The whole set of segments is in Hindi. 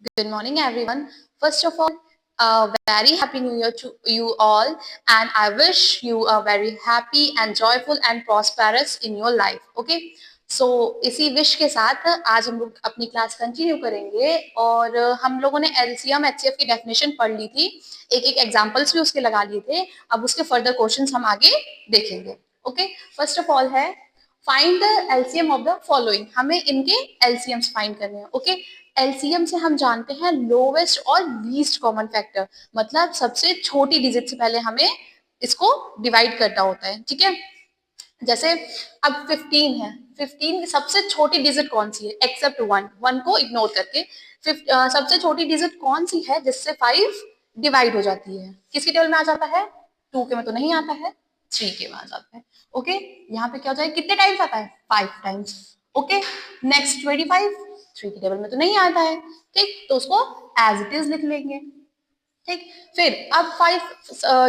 Good morning, everyone. First of all, a very happy new year to you all, and I wish you a very happy and joyful and prosperous in your life. Okay? So इसी विश के साथ आज हम लोग अपनी क्लास कंटिन्यू करेंगे और हम लोगों ने एलसीएम एचसीएफ की डेफिनेशन पढ़ ली थी, एक एक एग्जांपल्स भी उसके लगा लिए थे. अब उसके फर्दर क्वेश्चंस हम आगे देखेंगे. ओके, फर्स्ट ऑफ ऑल है find the LCM of the following. हमें इनके एलसीएम्स फाइंड करने हैं. ओके, एलसीएम से हम जानते हैं लोवेस्ट और लीस्ट कॉमन फैक्टर, मतलब सबसे छोटी डिजिट से पहले हमें इसको डिवाइड करना होता है. ठीक है, जैसे अब 15 है, 15 की सबसे छोटी डिजिट कौन सी है एक्सेप्ट 1, 1 को इग्नोर करके. सबसे छोटी डिजिट कौन सी है जिससे 5 डिवाइड हो जाती है? किसकी टेबल में आ जाता है? 2 के में तो नहीं आता है, 3 के में आ जाता है. ओके, यहाँ पे क्या हो जाएगा, कितने टाइम्स आता है? 5 टाइम्स. ओके, नेक्स्ट 25, 3 की टेबल में तो नहीं आता है. ठीक, तो उसको एज इट इज लिख लेंगे. ठीक, फिर अब 5,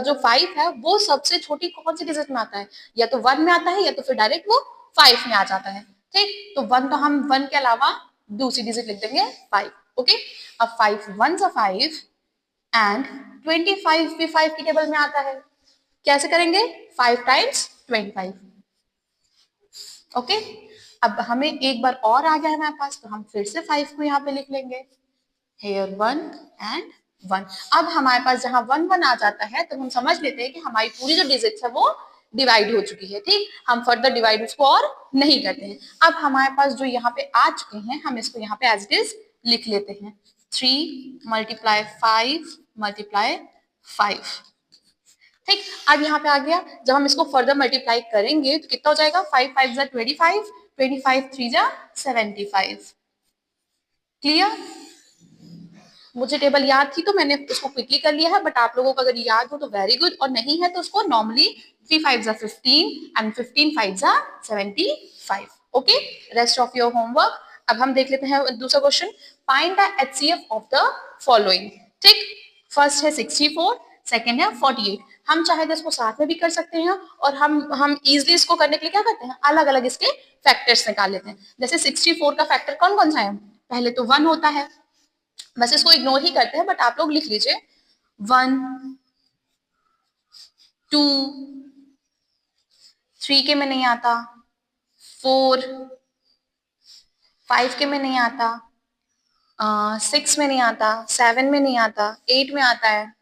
जो 5 है वो सबसे छोटी कौन सी डिजिट में आता है? या तो 1 में आता है या तो फिर डायरेक्ट वो 5 में आ जाता है. ठीक, तो 1 तो हम 1 के अलावा दूसरी डिजिट लिख देंगे 5. ओके, अब 5 1 सा 5 एंड 25 भी 5 की टेबल में आता है. कैसे करेंगे? 5 टाइम्स 25. ओके, अब हमें एक बार और आ गया है हमारे पास, तो हम फिर से 5 को यहाँ पे लिख लेंगे. Here 1 and 1. अब हमारे पास जहां 1 1 आ जाता है तो हम समझ लेते हैं कि हमारी पूरी जो डिजिट्स है वो डिवाइड हो चुकी है. ठीक, हम फर्दर डिवाइड उसको और नहीं करते हैं. अब हमारे पास जो यहाँ पे आ चुके हैं हम इसको यहाँ पे एज इट इज लिख लेते हैं. 3 मल्टीप्लाई 5 मल्टीप्लाई 5. ठीक, अब यहाँ पे आ गया. जब हम इसको फर्दर मल्टीप्लाई करेंगे तो कितना हो जाएगा? 5 5 जा 25, 25 3 जा 75. क्लियर? मुझे टेबल याद थी तो मैंने उसको क्विकली कर लिया है, बट आप लोगों को अगर याद हो तो वेरी गुड, और नहीं है तो उसको नॉर्मली 3 5 जा 15 एंड 15 5 जा 75. Okay, rest of your homework. अब हम देख लेते हैं दूसरा question. Find the HCF of the following. ठीक, फर्स्ट है 64, सेकंड है 48. हम चाहे तो इसको साथ में भी कर सकते हैं और हम इजीली इसको करने के लिए क्या करते हैं, अलग अलग इसके फैक्टर्स निकाल लेते हैं. जैसे 64 का फैक्टर कौन कौन सा है? पहले तो 1 होता है, बस इसको इग्नोर ही करते हैं, बट आप लोग लिख लीजिए 1 2, 3 के में नहीं आता, 4 5 के में नहीं आता, 6 में नहीं आता, 7 में नहीं आता, 8 में आता है.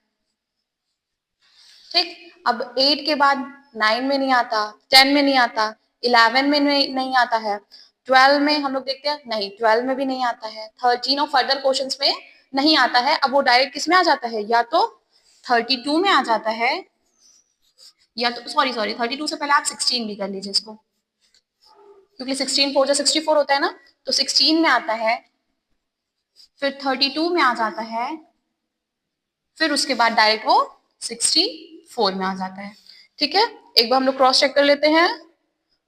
ठीक, अब 8 के बाद 9 में नहीं आता, 10 में नहीं आता, 11 में नहीं आता है, 12 में हम लोग देखते हैं नहीं, 12 में भी नहीं आता है, 13 और फर्दर क्वेश्चंस में नहीं आता है. अब वो डायरेक्ट किस में आ जाता है? या तो 32 में आ जाता है, या तो सॉरी 32 से पहले आप 16 भी कर लीजिए इसको, क्योंकि 16 4 जा 64 होता है ना, तो 16 में आता है, फिर 32 में आ जाता है, फिर उसके बाद डायरेक्ट वो 64 में आ जाता है. ठीक है, एक बार हम लोग क्रॉस चेक कर लेते हैं.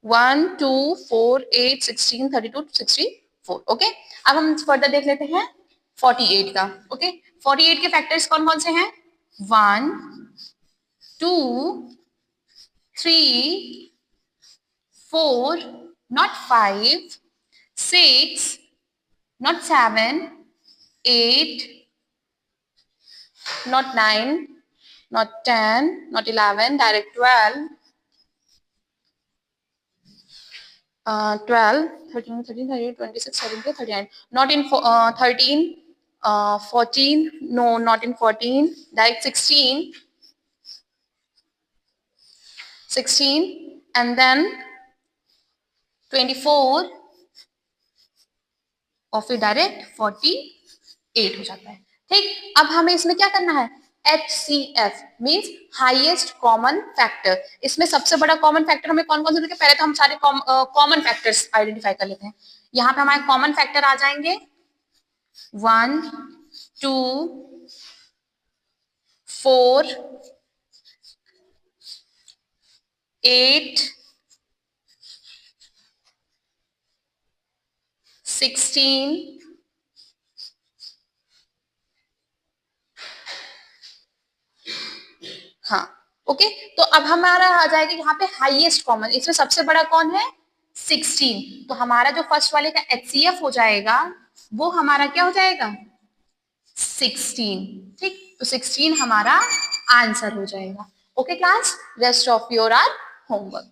1 2 4 8 16 32 64. ओके, अब हम फर्दर देख लेते हैं 48 का. ओके, 48 के फैक्टर्स कौन कौन से हैं? 1 2 3 4, not 5, 6, not 7, 8, not 9, not 10, not 11, direct 12, 12, 13, 13, 13, 26, 17, 39, not in 13, 14, no, not in 14, direct 16, 16, and then 24, और फिर डायरेक्ट 48 हो जाता है. ठीक, अब हमें इसमें क्या करना है? HCF means highest common factor. इसमें सबसे बड़ा कॉमन फैक्टर हमें कौन कौन से देखे? पहले तो हम सारे कॉमन फैक्टर्स आइडेंटिफाई कर लेते हैं. यहाँ पे हमारे कॉमन फैक्टर आ जाएंगे 1 2 4 8 16 हाँ. ओके, तो अब हमारा आ जाएगा यहाँ पे हाईएस्ट कॉमन. इसमें सबसे बड़ा कौन है? 16. तो हमारा जो फर्स्ट वाले का HCF हो जाएगा वो हमारा क्या हो जाएगा? 16। ठीक, तो 16 हमारा आंसर हो जाएगा। Okay class, rest of your are homework.